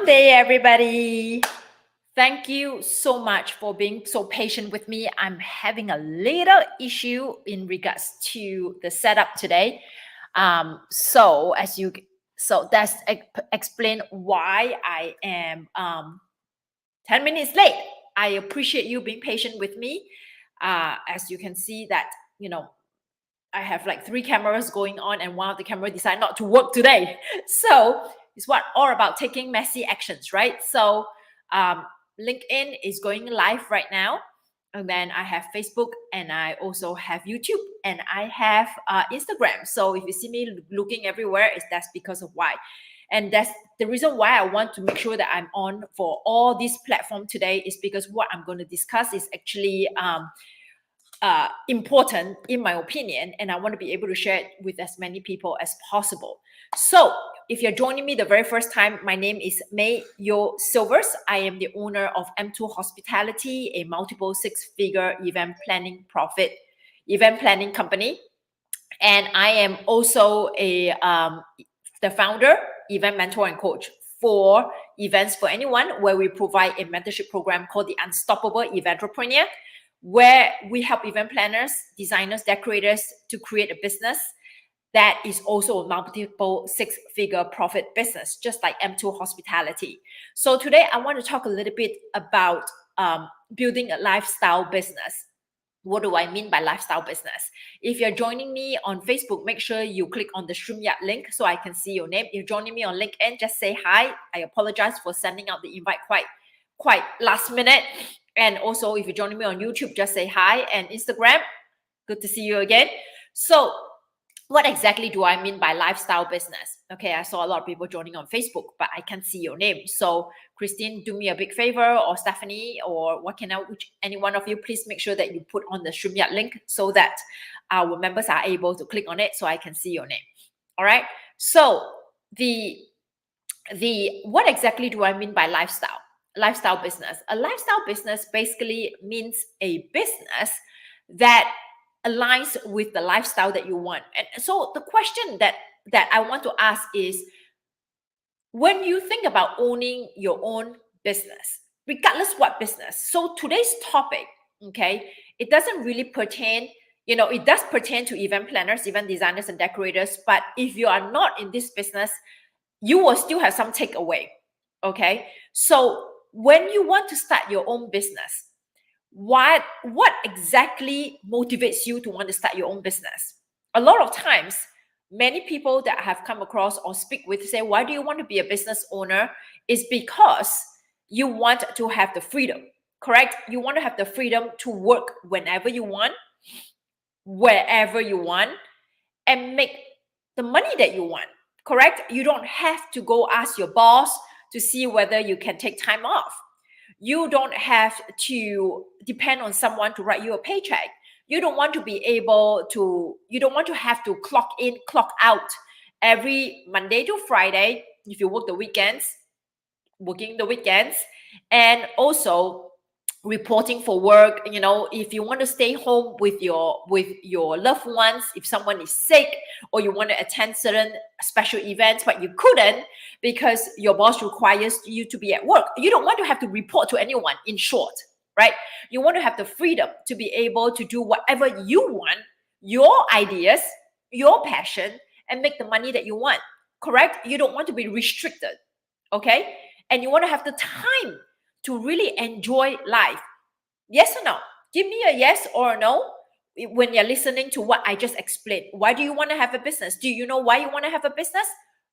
Monday, everybody. Thank you so much for being so patient with me. I'm having a little issue in regards to the setup today. So that's explain why I am 10 minutes late. I appreciate you being patient with me. As you can see that, I have like 3 cameras going on and one of the camera decided not to work today. So it's all about taking messy actions, right? So LinkedIn is going live right now. And then I have Facebook and I also have YouTube and I have Instagram. So if you see me looking everywhere, that's because of why. And that's the reason why I want to make sure that I'm on for all these platforms today is because what I'm going to discuss is actually important in my opinion, and I want to be able to share it with as many people as possible. So if you're joining me the very first time, my name is May Yo Silvers. I am the owner of M2 Hospitality, a multiple 6-figure event planning company. And I am also the founder, event mentor and coach for Events for Anyone, where we provide a mentorship program called the Unstoppable Eventrepreneur, where we help event planners, designers, decorators to create a business that is also a multiple 6-figure profit business, just like M2 Hospitality. So today I want to talk a little bit about building a lifestyle business. What do I mean by lifestyle business? If you're joining me on Facebook, make sure you click on the StreamYard link so I can see your name. If you're joining me on LinkedIn, just say hi. I apologize for sending out the invite quite last minute. And also, if you're joining me on YouTube, just say hi. And Instagram, good to see you again. So what exactly do I mean by lifestyle business? Okay, I saw a lot of people joining on Facebook, but I can't see your name. So Christine, do me a big favor, or Stephanie, or any one of you, please make sure that you put on the StreamYard link so that our members are able to click on it so I can see your name. All right. So what exactly do I mean by lifestyle business? A lifestyle business basically means a business that aligns with the lifestyle that you want. And so the question that I want to ask is, when you think about owning your own business, regardless what business. So today's topic, okay, it doesn't really pertain, it does pertain to event planners, event designers, and decorators. But if you are not in this business, you will still have some takeaway. Okay. So when you want to start your own business, what exactly motivates you to want to start your own business? A lot of times, many people that I have come across or speak with say, why do you want to be a business owner? Is because you want to have the freedom, correct? You want to have the freedom to work whenever you want, wherever you want, and make the money that you want, correct? You don't have to go ask your boss to see whether you can take time off. You don't have to depend on someone to write you a paycheck. You don't want to have to clock in, clock out every Monday to Friday if you working the weekends, and also reporting for work. If you want to stay home with your loved ones, if someone is sick, or you want to attend certain special events but you couldn't because your boss requires you to be at work, you don't want to have to report to anyone, in short, right? You want to have the freedom to be able to do whatever you want, your ideas, your passion, and make the money that you want, correct? You don't want to be restricted, okay? And you want to have the time to really enjoy life. Yes or no? Give me a yes or a no when you're listening to what I just explained. Why do you want to have a business? Do you know why you want to have a business?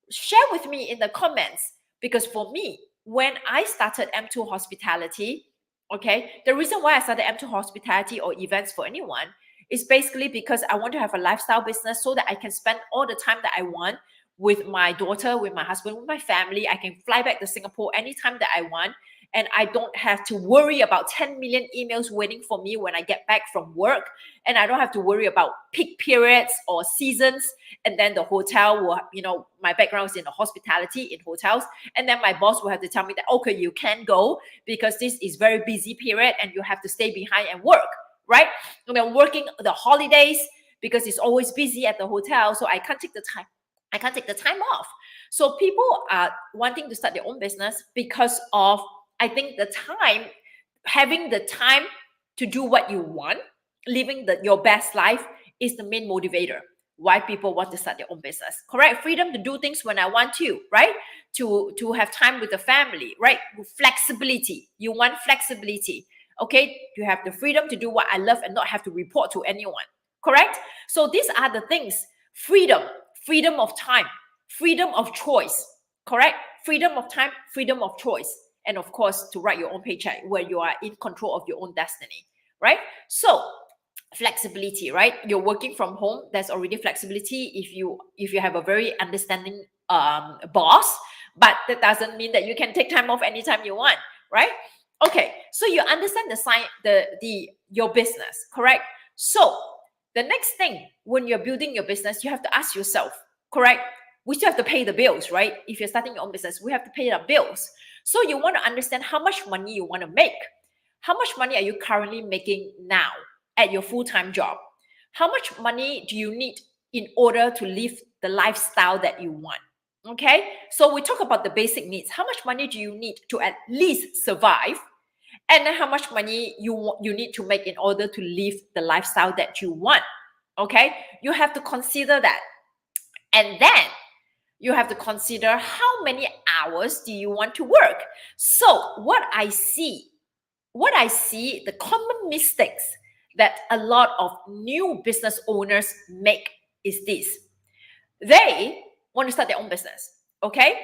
Share with me in the comments. Because for me, when I started M2 Hospitality, okay, the reason why I started M2 Hospitality or Events for Anyone is basically because I want to have a lifestyle business so that I can spend all the time that I want with my daughter, with my husband, with my family. I can fly back to Singapore anytime that I want. And I don't have to worry about 10 million emails waiting for me when I get back from work. And I don't have to worry about peak periods or seasons. And then the hotel will, my background is in the hospitality, in hotels. And then my boss will have to tell me that, okay, you can go because this is very busy period and you have to stay behind and work, right? And then working the holidays because it's always busy at the hotel. So I can't take the time off. So people are wanting to start their own business because of, I think, the time, having the time to do what you want, living your best life is the main motivator why people want to start their own business. Correct? Freedom to do things when I want to, right? To have time with the family, right? Flexibility. You want flexibility. Okay? You have the freedom to do what I love and not have to report to anyone. Correct? So these are the things. Freedom of time, freedom of choice. Correct? Freedom of time, freedom of choice. And of course, to write your own paycheck where you are in control of your own destiny, right? So flexibility, right? You're working from home, there's already flexibility if you have a very understanding boss, but that doesn't mean that you can take time off anytime you want, right? Okay, so you understand your business, correct? So the next thing, when you're building your business, you have to ask yourself, correct? We still have to pay the bills, right? If you're starting your own business, we have to pay the bills. So you want to understand how much money you want to make. How much money are you currently making now at your full-time job? How much money do you need in order to live the lifestyle that you want? Okay, so we talk about the basic needs. How much money do you need to at least survive? And then how much money you need to make in order to live the lifestyle that you want? Okay, you have to consider that. And then you have to consider how many hours do you want to work. So what I see, the common mistakes that a lot of new business owners make is this. They want to start their own business, okay?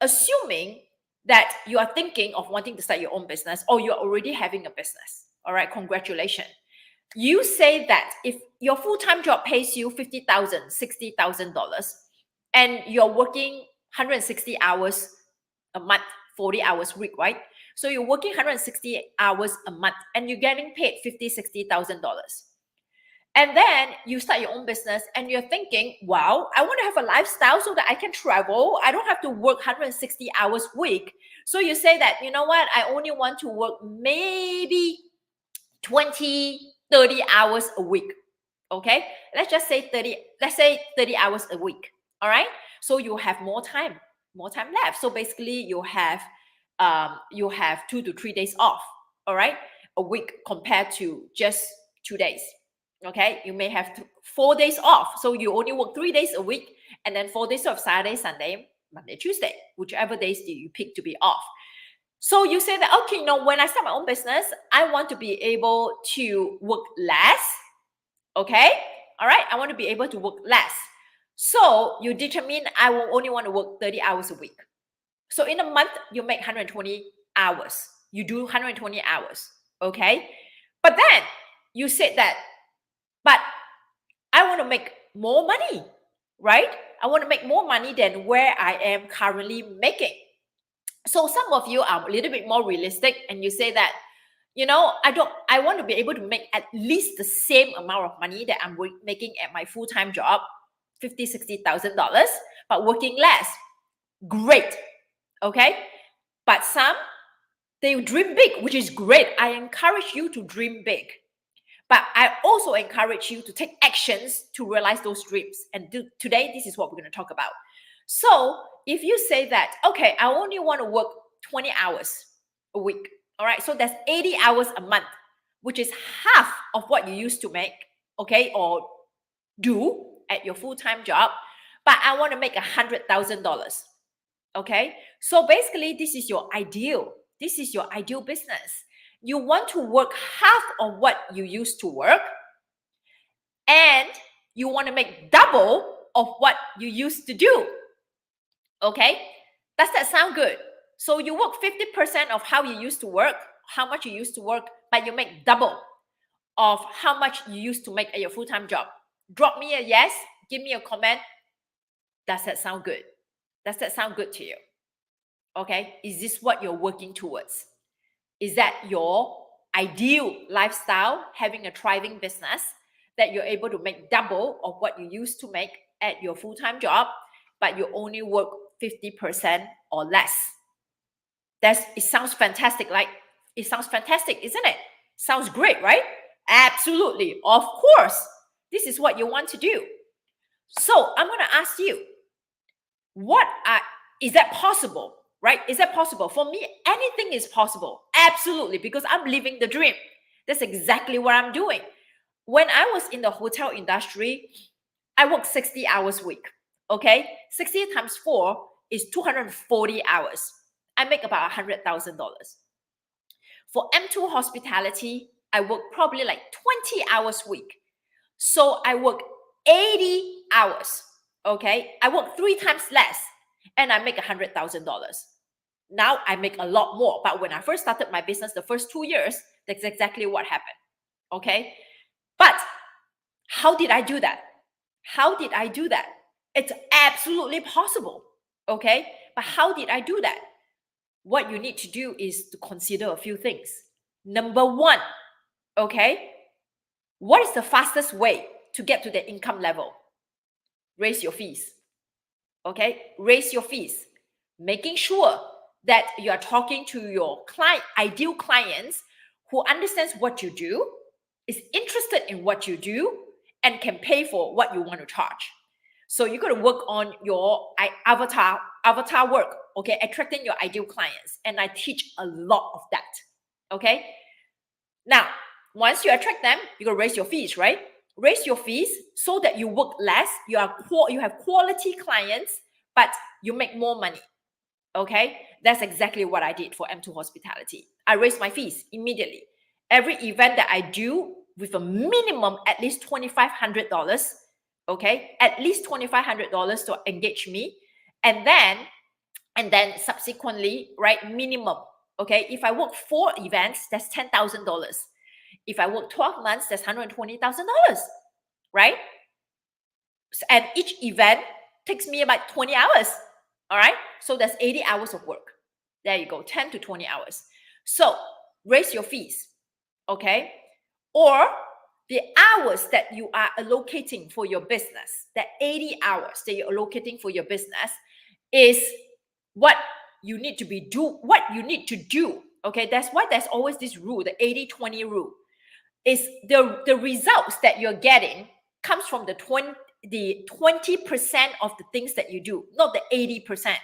Assuming that you are thinking of wanting to start your own business or you're already having a business, all right, congratulations. You say that if your full-time job pays you $50,000, $60,000, and you're working 160 hours a month, 40 hours a week, right? So you're working 160 hours a month and you're getting paid $50,000, $60,000. And then you start your own business and you're thinking, wow, I want to have a lifestyle so that I can travel. I don't have to work 160 hours a week. So you say that, you know what? I only want to work maybe 20, 30 hours a week. Okay? Let's say 30 hours a week. All right? So you have more time left. So basically you have 2 to 3 days off, all right, a week compared to just 2 days. Okay, you may have 4 days off, so you only work 3 days a week, and then 4 days of Saturday, Sunday, Monday, Tuesday, whichever days do you pick to be off. So you say that, okay, when I start my own business, I want to be able to work less. Okay, all right, I want to be able to work less. So you determine I will only want to work 30 hours a week. So in a month, you make 120 hours. You do 120 hours, okay? But then you said that, but I want to make more money, right? I want to make more money than where I am currently making. So some of you are a little bit more realistic and you say that, I want to be able to make at least the same amount of money that I'm making at my full-time job, $50,000, $60,000, but working less. Great. Okay, but some, they dream big, which is great. I encourage you to dream big, but I also encourage you to take actions to realize those dreams. And today, this is what we're going to talk about. So if you say that, okay, I only want to work 20 hours a week, all right, so that's 80 hours a month, which is half of what you used to make, okay, or do at your full-time job, but I want to make $100,000. Okay, so basically this is your ideal business. You want to work half of what you used to work, and you want to make double of what you used to do. Okay, does that sound good? So you work 50% of how you used to work, how much you used to work, but you make double of how much you used to make at your full-time job. Drop me a yes, give me a comment. Does that sound good? Does that sound good to you? Okay, is this what you're working towards? Is that your ideal lifestyle, having a thriving business that you're able to make double of what you used to make at your full-time job, but you only work 50% or less? It sounds fantastic, right? It sounds fantastic, isn't it? Sounds great, right? Absolutely, of course. This is what you want to do. So I'm going to ask you, what is that possible, right? Is that possible? For me, anything is possible. Absolutely, because I'm living the dream. That's exactly what I'm doing. When I was in the hotel industry, I worked 60 hours a week. Okay, 60 times 4 is 240 hours. I make about $100,000. For M2 hospitality, I work probably like 20 hours a week. So I work 80 hours. Okay, I work 3 times less and I make $100,000. Now I make a lot more. But when I first started my business, the first 2 years, that's exactly what happened. Okay, but how did I do that? How did I do that? It's absolutely possible. Okay, but how did I do that? What you need to do is to consider a few things. Number one, okay, what is the fastest way to get to the income level? Raise your fees. Okay, raise your fees. Making sure that you are talking to your ideal clients who understands what you do, is interested in what you do, and can pay for what you want to charge. So you got to work on your avatar work, okay, attracting your ideal clients. And I teach a lot of that, okay? Now, once you attract them, you got to raise your fees, right? Raise your fees so that you work less, you have quality clients, but you make more money, okay? That's exactly what I did for M2 Hospitality. I raised my fees immediately. Every event that I do with a minimum at least $2,500, okay, at least $2,500 to engage me, and then subsequently, right, minimum, okay, if I work 4 events, that's $10,000. If I work 12 months, that's $120,000, right? And each event takes me about 20 hours, all right? So that's 80 hours of work. There you go, 10 to 20 hours. So raise your fees, okay? Or the hours that you are allocating for your business, that 80 hours that you're allocating for your business is what you need to do, okay? That's why there's always this rule, the 80-20 rule, is the results that you're getting comes from the 20% of the things that you do, not the 80%.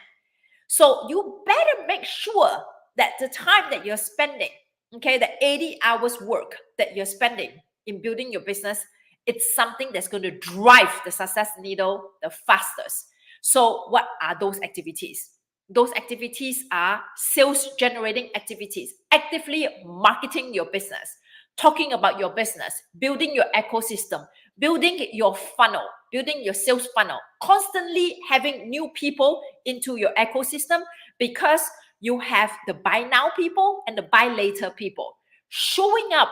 So you better make sure that the time that you're spending, okay, the 80 hours work that you're spending in building your business, it's something that's going to drive the success needle the fastest. So what are those activities? Those activities are sales generating activities, actively marketing your business, talking about your business, building your ecosystem, building your funnel, building your sales funnel, constantly having new people into your ecosystem, because you have the buy now people and the buy later people showing up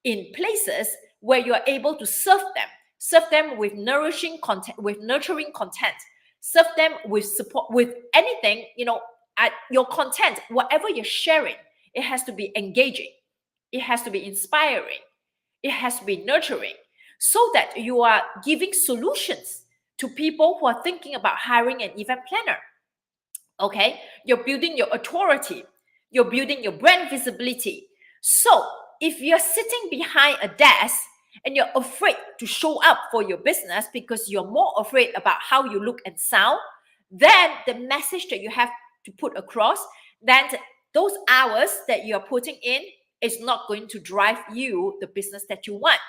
in places where you're able to serve them with nourishing content, with nurturing content, serve them with support, with anything, your content, whatever you're sharing, it has to be engaging. It has to be inspiring. It has to be nurturing, so that you are giving solutions to people who are thinking about hiring an event planner. Okay? You're building your authority. You're building your brand visibility. So if you're sitting behind a desk and you're afraid to show up for your business because you're more afraid about how you look and sound, then the message that you have to put across, then those hours that you're putting in is not going to drive you the business that you want.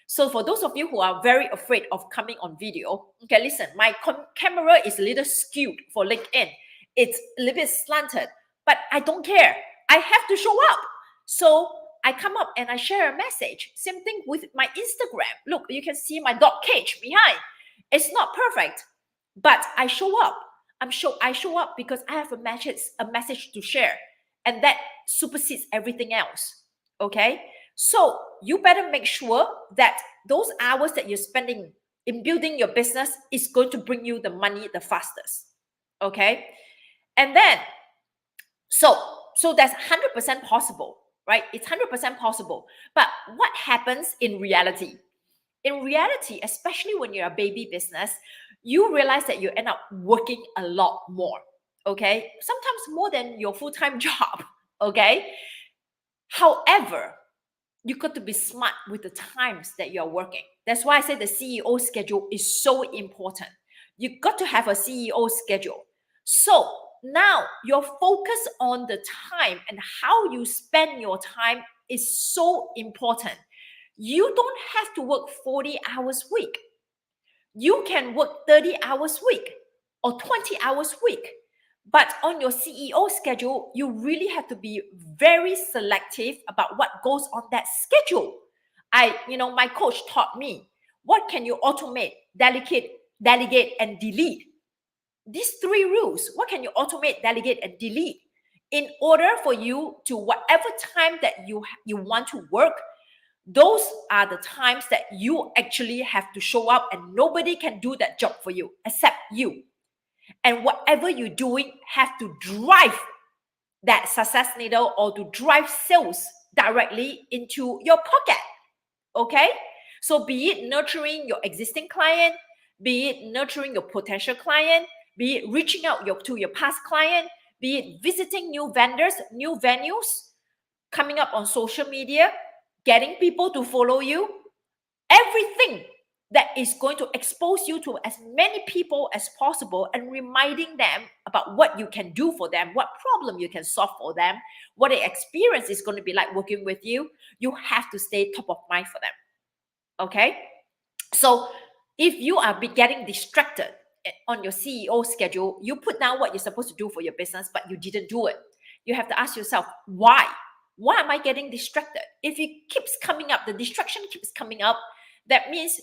So for those of you who are very afraid of coming on video, okay, listen, my camera is a little skewed for LinkedIn. It's a little bit slanted, but I don't care. I have to show up. So I come up and I share a message. Same thing with my Instagram. Look, you can see my dog cage behind. It's not perfect, but I show up. I show up because I have a message to share, and that supersedes everything else. Okay? So you better make sure that those hours that you're spending in building your business is going to bring you the money the fastest. Okay? And then, so that's 100% possible, right? It's 100% possible. But what happens in reality? In reality, especially when you're a baby business, you realize that you end up working a lot more, okay? Sometimes more than your full-time job, okay? However, you got to be smart with the times that you're working. That's why I say the CEO schedule is so important. You got to have a CEO schedule So now your focus on the time and how you spend your time is so important. You don't have to work 40 hours a week. You can work 30 hours a week or 20 hours a week. But on your CEO schedule, you really have to be very selective about what goes on that schedule. My coach taught me, what can you automate, delegate, and delete? These three rules. What can you automate, delegate, and delete? In order for you to, whatever time that you want to work, those are the times that you actually have to show up, and nobody can do that job for you except you. And whatever you're doing have to drive that success needle or to drive sales directly into your pocket. Okay? So be it nurturing your existing client, be it nurturing your potential client, be it reaching out to your past client, be it visiting new vendors, new venues, coming up on social media, getting people to follow you, everything that is going to expose you to as many people as possible and reminding them about what you can do for them, what problem you can solve for them, what the experience is going to be like working with you. You have to stay top of mind for them. Okay? So if you are getting distracted on your CEO schedule, you put down what you're supposed to do for your business, but you didn't do it. You have to ask yourself, why? Why am I getting distracted? If it keeps coming up, the distraction keeps coming up, that means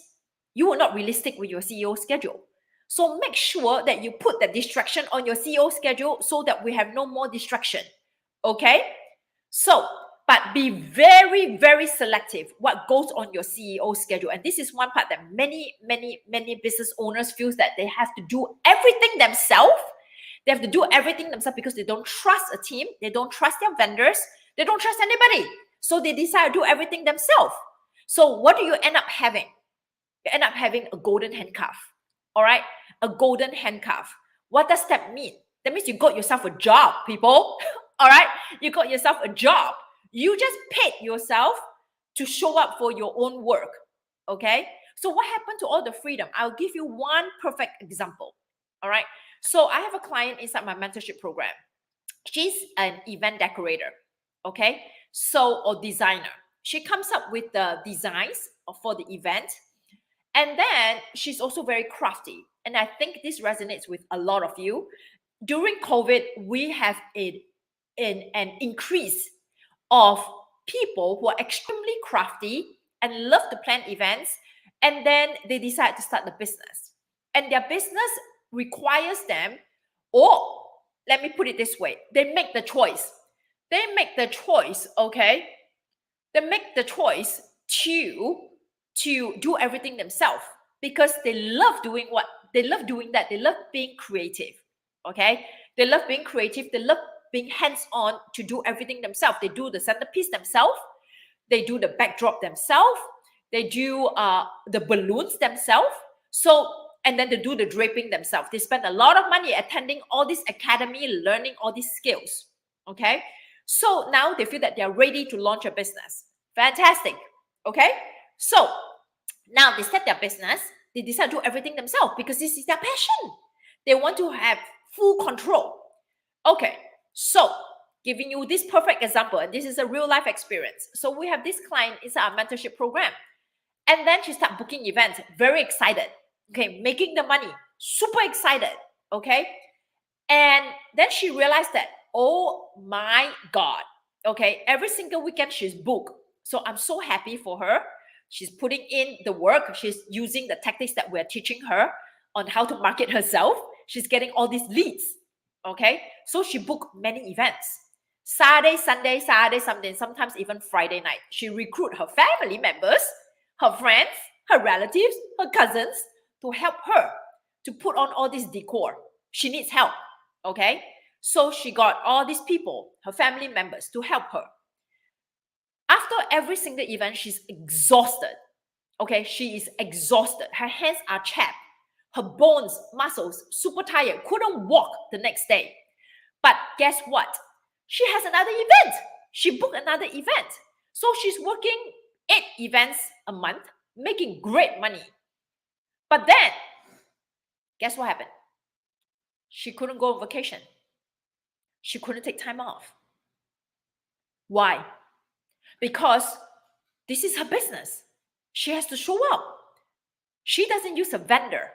you are not realistic with your CEO schedule. So make sure that you put that distraction on your CEO schedule so that we have no more distraction. Okay? So, but be very, very selective what goes on your CEO schedule. And this is one part that many business owners feel that they have to do everything themselves. They have to do everything themselves because they don't trust a team. They don't trust their vendors. They don't trust anybody. So they decide to do everything themselves. So what do you end up having? You end up having a golden handcuff. All right? A golden handcuff. What does that mean? That means you got yourself a job, people. All right? You got yourself a job. You just paid yourself to show up for your own work. Okay? So what happened to all the freedom? I'll give you one perfect example. All right? So I have a client inside my mentorship program. She's an event decorator. Okay? So, or designer. She comes up with the designs for the event. And then she's also very crafty. And I think this resonates with a lot of you. During COVID, we have an increase of people who are extremely crafty and love to plan events. And then they decide to start the business. And their business requires them, or let me put it this way, they make the choice. They make the choice, okay? They make the choice to do everything themselves because they love doing that. They love being creative. Okay? They love being creative. They love being hands-on to do everything themselves. They do the centerpiece themselves. They do the backdrop themselves. They do the balloons themselves. So, and then they do the draping themselves. They spend a lot of money attending all this academy, learning all these skills. Okay? So now they feel that they're ready to launch a business. Fantastic. Okay? So now they start their business. They decide to do everything themselves because this is their passion. They want to have full control. Okay. So giving you this perfect example, and this is a real life experience. So we have this client inside our mentorship program. And then she started booking events, very excited. Okay, making the money, super excited. Okay. And then she realized that, oh my God, okay, every single weekend she's booked. So I'm so happy for her. She's putting in the work. She's using the tactics that we're teaching her on how to market herself. She's getting all these leads. Okay. So she booked many events. Saturday, Sunday, sometimes even Friday night. She recruit her family members, her friends, her relatives, her cousins to help her to put on all this decor. She needs help. Okay. So she got all these people, her family members, to help her. After every single event, she's exhausted. Okay, she is exhausted. Her hands are chapped. Her bones, muscles, super tired. Couldn't walk the next day. But guess what? She has another event. She booked another event. So she's working 8 events a month, making great money. But then, guess what happened? She couldn't go on vacation. She couldn't take time off. Why? Because this is her business. She has to show up. She doesn't use a vendor.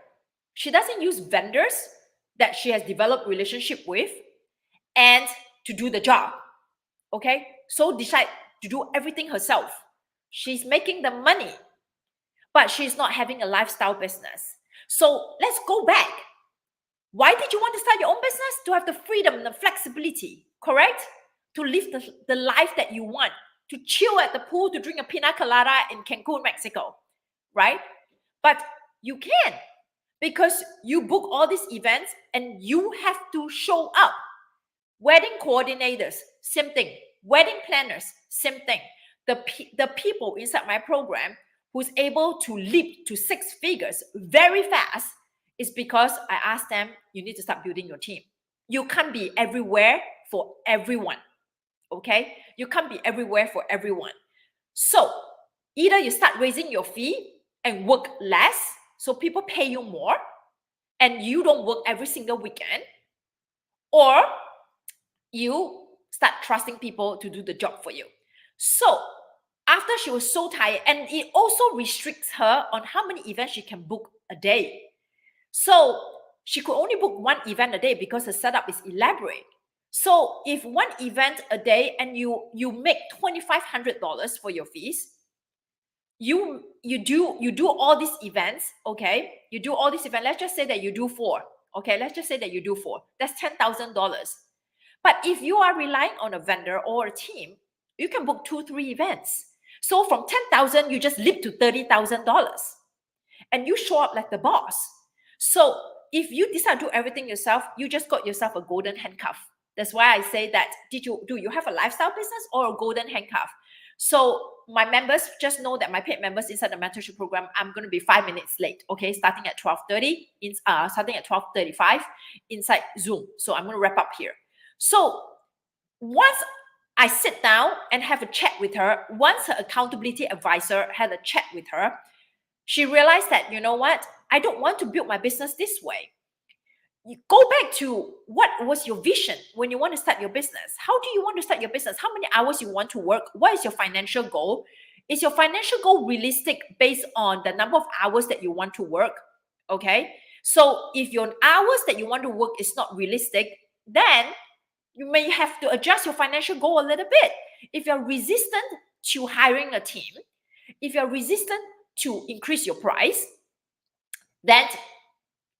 She doesn't use vendors that she has developed relationship with and to do the job. Okay? So decide to do everything herself. She's making the money, but she's not having a lifestyle business. So let's go back. Why did you want to start your own business? To have the freedom and the flexibility, correct? To live the life that you want, to chill at the pool, to drink a pina colada in Cancun, Mexico, right? But you can, because you book all these events and you have to show up. Wedding coordinators, same thing. Wedding planners, same thing. The people inside my program who's able to leap to 6 figures very fast is because I asked them, you need to start building your team. You can't be everywhere for everyone, okay? You can't be everywhere for everyone. So either you start raising your fee and work less, so people pay you more, and you don't work every single weekend, or you start trusting people to do the job for you. So after she was so tired, and it also restricts her on how many events she can book a day. So she could only book 1 event a day because her setup is elaborate. So if 1 event a day and you make $2,500 for your fees, you do all these events, okay? You do all these events. Let's just say that you do 4. Okay, let's just say that you do 4. That's $10,000. But if you are relying on a vendor or a team, you can book 2-3 events. So from 10,000, you just leap to $30,000, and you show up like the boss. So if you decide to do everything yourself, you just got yourself a golden handcuff. That's why I say that, do you have a lifestyle business or a golden handcuff? So my members just know that my paid members inside the mentorship program, I'm going to be 5 minutes late, okay? Starting at 12:30, starting at 12:35 inside Zoom. So I'm going to wrap up here. So once I sit down and have a chat with her, once her accountability advisor had a chat with her, she realized that, you know what? I don't want to build my business this way. You go back to what was your vision when you want to start your business. How do you want to start your business? How many hours you want to work? What is your financial goal? Is your financial goal realistic based on the number of hours that you want to work? Okay. So if your hours that you want to work is not realistic, then you may have to adjust your financial goal a little bit. If you're resistant to hiring a team, if you're resistant to increase your price, then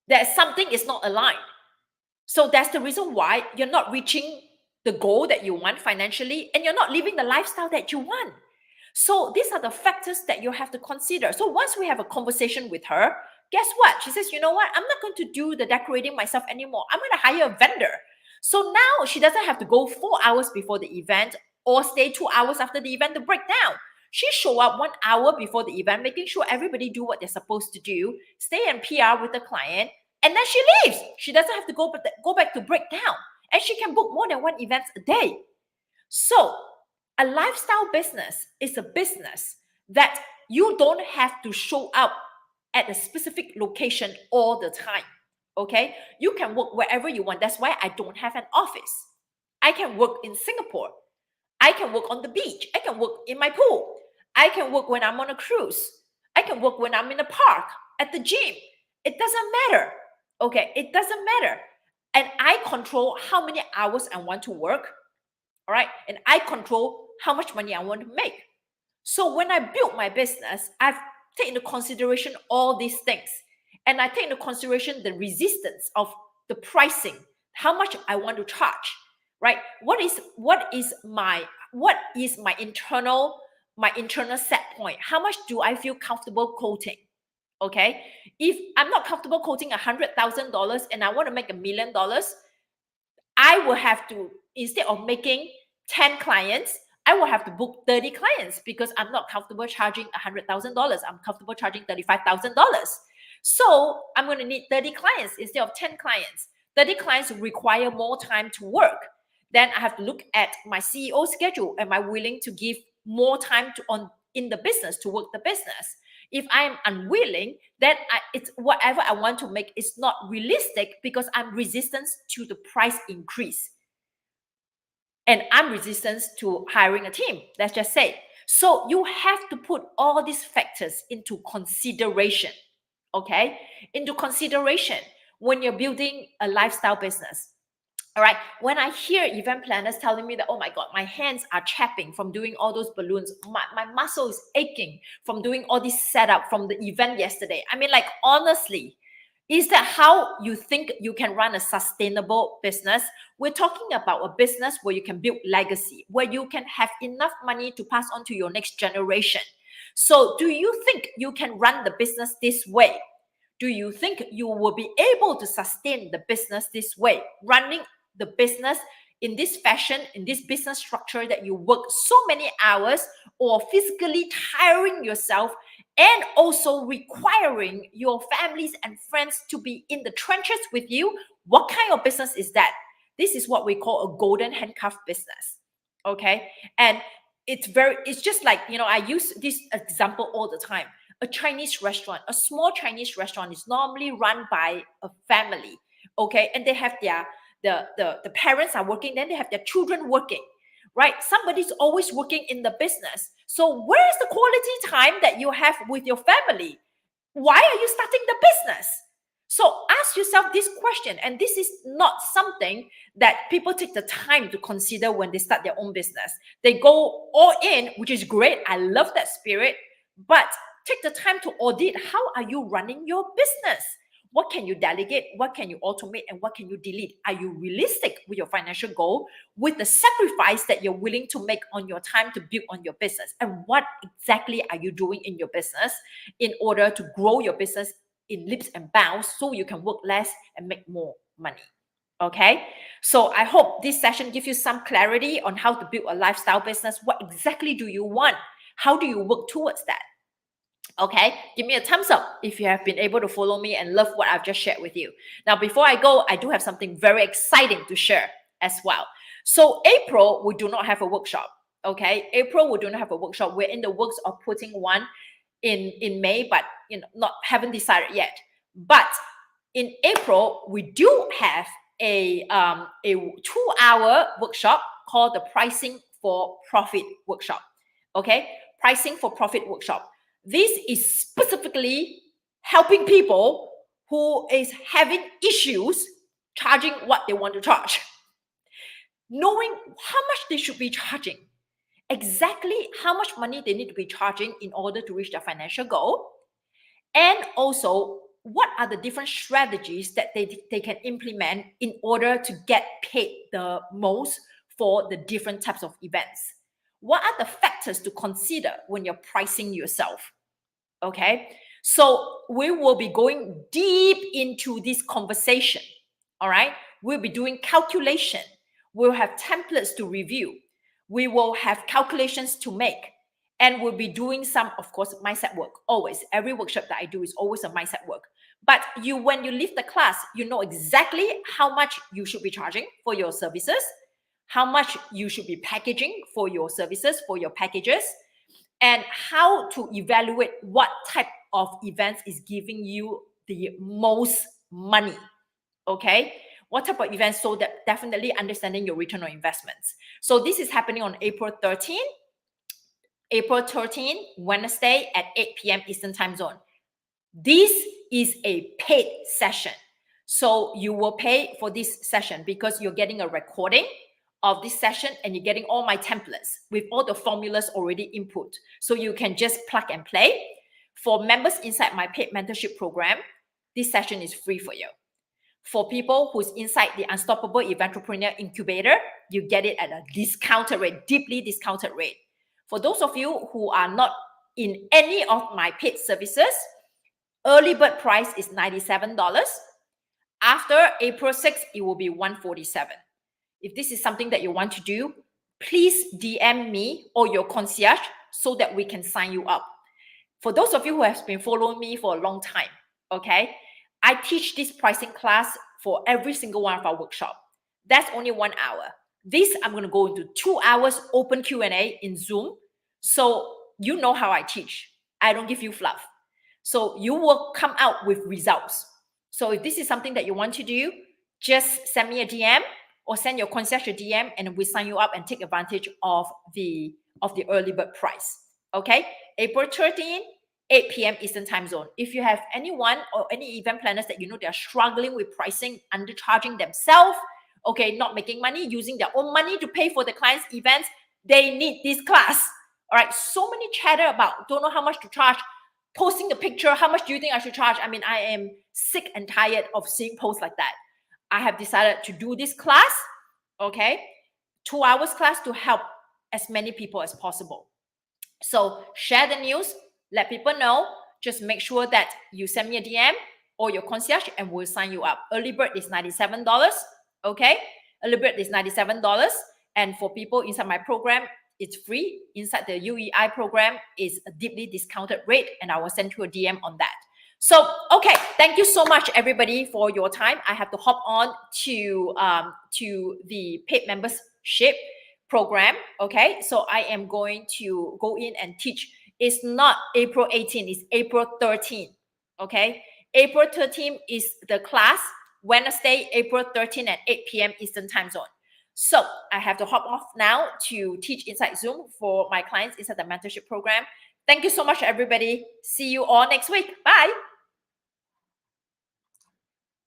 that something is not aligned. So that's the reason why you're not reaching the goal that you want financially, and you're not living the lifestyle that you want. So these are the factors that you have to consider. So once we have a conversation with her, guess what? She says, you know what? I'm not going to do the decorating myself anymore. I'm going to hire a vendor. So now she doesn't have to go 4 hours before the event or stay 2 hours after the event to break down. She show up 1 hour before the event, making sure everybody do what they're supposed to do, stay in PR with the client, and then she leaves. She doesn't have to go back to break down. And she can book more than 1 event a day. So a lifestyle business is a business that you don't have to show up at a specific location all the time. Okay? You can work wherever you want. That's why I don't have an office. I can work in Singapore. I can work on the beach. I can work in my pool. I can work when I'm on a cruise. I can work when I'm in the park, at the gym. It doesn't matter. Okay, it doesn't matter. And I control how many hours I want to work. All right. And I control how much money I want to make. So when I build my business, I've taken into consideration all these things. And I take into consideration the resistance of the pricing, how much I want to charge, right? What is my internal set point? How much do I feel comfortable quoting? Okay. If I'm not comfortable quoting $100,000 and I want to make $1 million, I will have to, instead of making 10 clients, I will have to book 30 clients because I'm not comfortable charging $100,000. I'm comfortable charging $35,000. So I'm going to need 30 clients instead of 10 clients. 30 clients require more time to work. Then I have to look at my CEO schedule. Am I willing to give more time in the business to work the business? If I'm unwilling, then it's whatever I want to make is not realistic because I'm resistant to the price increase. And I'm resistant to hiring a team, let's just say. So you have to put all these factors into consideration, okay? Into consideration when you're building a lifestyle business. All right. When I hear event planners telling me that, oh my God, my hands are chapping from doing all those balloons, my muscle is aching from doing all this setup from the event yesterday. I mean, like, honestly, is that how you think you can run a sustainable business? We're talking about a business where you can build legacy, where you can have enough money to pass on to your next generation. So do you think you can run the business this way? Do you think you will be able to sustain the business this way, running the business in this fashion, in this business structure that you work so many hours or physically tiring yourself and also requiring your families and friends to be in the trenches with you? What kind of business is that? This is what we call a golden handcuff business. Okay. And it's just like, I use this example all the time. A Chinese restaurant, a small Chinese restaurant is normally run by a family. Okay. And they have the parents are working, then they have their children working, right? Somebody's always working in the business. So where's the quality time that you have with your family? Why are you starting the business? So ask yourself this question, and this is not something that people take the time to consider when they start their own business. They go all in, which is great. I love that spirit, but take the time to audit. How are you running your business? What can you delegate? What can you automate? And what can you delete? Are you realistic with your financial goal, with the sacrifice that you're willing to make on your time to build on your business? And what exactly are you doing in your business in order to grow your business in leaps and bounds so you can work less and make more money? Okay, so I hope this session gives you some clarity on how to build a lifestyle business. What exactly do you want? How do you work towards that? Okay, give me a thumbs up if you have been able to follow me and love what I've just shared with you. Now, before I go, I do have something very exciting to share as well. So April, we do not have a workshop. Okay, April, we do not have a workshop. We're in the works of putting one in May, but haven't decided yet. But in April, we do have a 2-hour workshop called the Pricing for Profit workshop. Okay, Pricing for Profit workshop. This is specifically helping people who is having issues charging what they want to charge, knowing how much they should be charging, exactly how much money they need to be charging in order to reach their financial goal, and also what are the different strategies that they can implement in order to get paid the most for the different types of events. What are the factors to consider when you're pricing yourself? Okay, so we will be going deep into this conversation. All right, we'll be doing calculation. We'll have templates to review. We will have calculations to make. And we'll be doing some, of course, mindset work. Always, every workshop that I do is always a mindset work. But when you leave the class, you know exactly how much you should be charging for your services, how much you should be packaging for your services, for your packages, and how to evaluate what type of events is giving you the most money. Okay, what type of events? So that definitely understanding your return on investments. So this is happening on April 13, Wednesday at 8 p.m. Eastern Time Zone. This is a paid session. So you will pay for this session because you're getting a recording of this session and you're getting all my templates with all the formulas already input. So you can just plug and play. For members inside my paid mentorship program, this session is free for you. For people who's inside the Unstoppable Eventrepreneur Incubator, you get it at a discounted rate, deeply discounted rate. For those of you who are not in any of my paid services, early bird price is $97. After April 6th, it will be $147. If this is something that you want to do, please DM me or your concierge so that we can sign you up. For those of you who have been following me for a long time, okay, I teach this pricing class for every single one of our workshops. That's only 1 hour. This, I'm going to go into 2 hours open Q&A in Zoom. So you know how I teach. I don't give you fluff. So you will come out with results. So if this is something that you want to do, just send me a DM or send your concierge a DM, and we sign you up and take advantage of the early bird price. Okay, April 13, 8 p.m. Eastern Time Zone. If you have anyone or any event planners that you know they're struggling with pricing, undercharging themselves, okay, not making money, using their own money to pay for the client's events, they need this class. All right, so many chatter about don't know how much to charge, posting the picture, how much do you think I should charge? I mean, I am sick and tired of seeing posts like that. I have decided to do this class, okay, 2 hours class to help as many people as possible. So share the news, let people know. Just make sure that you send me a DM or your concierge and we'll sign you up. Early bird is $97, okay? Early bird is $97. And for people inside my program, it's free. Inside the UEI program is a deeply discounted rate, and I will send you a DM on that. So, okay, thank you so much, everybody, for your time. I have to hop on to the paid membership program. Okay, so I am going to go in and teach. It's not April 18, it's April 13. Okay, April 13 is the class, Wednesday, April 13 at 8 p.m. Eastern Time Zone. So I have to hop off now to teach inside Zoom for my clients inside the mentorship program. Thank you so much, everybody. See you all next week. Bye.